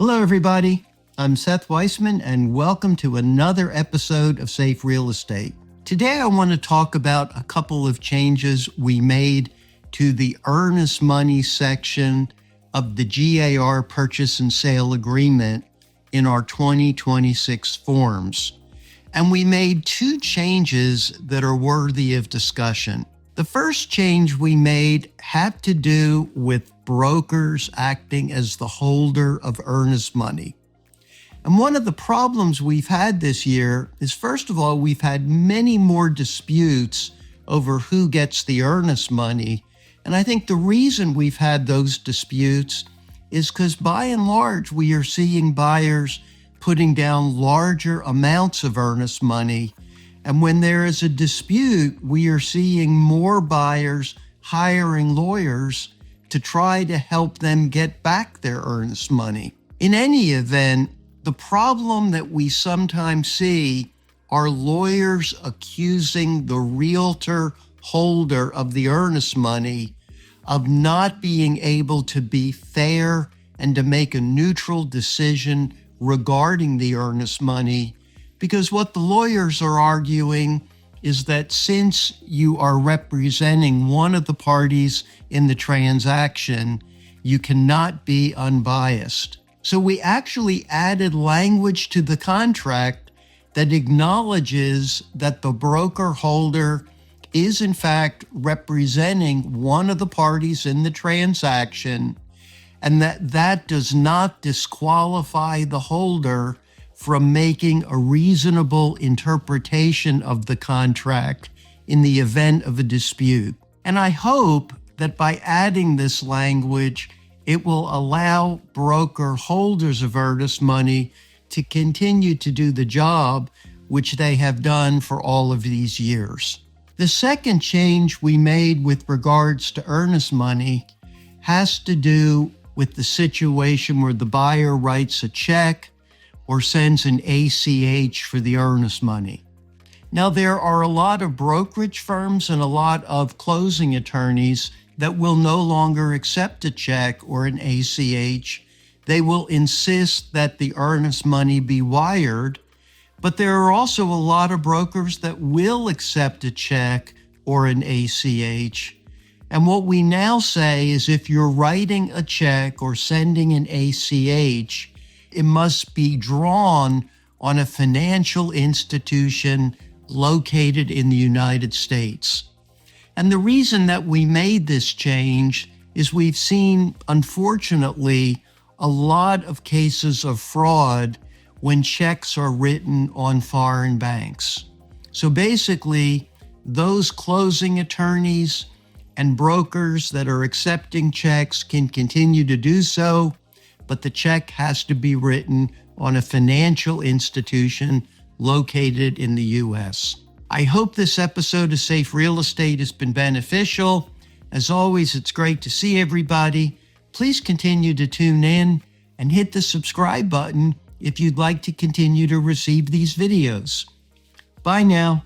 Hello, everybody. I'm Seth Weissman, and welcome to another episode of Safe Real Estate. Today, I want to talk about a couple of changes we made to the earnest money section of the GAR purchase and sale agreement in our 2026 forms. And we made two changes that are worthy of discussion. The first change we made had to do with brokers acting as the holder of earnest money. And one of the problems we've had this year is, first of all, we've had many more disputes over who gets the earnest money. And I think the reason we've had those disputes is because by and large, we are seeing buyers putting down larger amounts of earnest money. And when there is a dispute, we are seeing more buyers hiring lawyers to try to help them get back their earnest money. In any event, the problem that we sometimes see are lawyers accusing the realtor holder of the earnest money of not being able to be fair and to make a neutral decision regarding the earnest money, because what the lawyers are arguing is that since you are representing one of the parties in the transaction, you cannot be unbiased. So we actually added language to the contract that acknowledges that the broker holder is in fact representing one of the parties in the transaction, and that does not disqualify the holder from making a reasonable interpretation of the contract in the event of a dispute. And I hope that by adding this language, it will allow broker holders of earnest money to continue to do the job which they have done for all of these years. The second change we made with regards to earnest money has to do with the situation where the buyer writes a check or sends an ACH for the earnest money. Now, there are a lot of brokerage firms and a lot of closing attorneys that will no longer accept a check or an ACH. They will insist that the earnest money be wired, but there are also a lot of brokers that will accept a check or an ACH. And what we now say is if you're writing a check or sending an ACH, it must be drawn on a financial institution located in the United States. And the reason that we made this change is we've seen, unfortunately, a lot of cases of fraud when checks are written on foreign banks. So basically, those closing attorneys and brokers that are accepting checks can continue to do so, but the check has to be written on a financial institution located in the U.S. I hope this episode of Safe Real Estate has been beneficial. As always, it's great to see everybody. Please continue to tune in and hit the subscribe button if you'd like to continue to receive these videos. Bye now.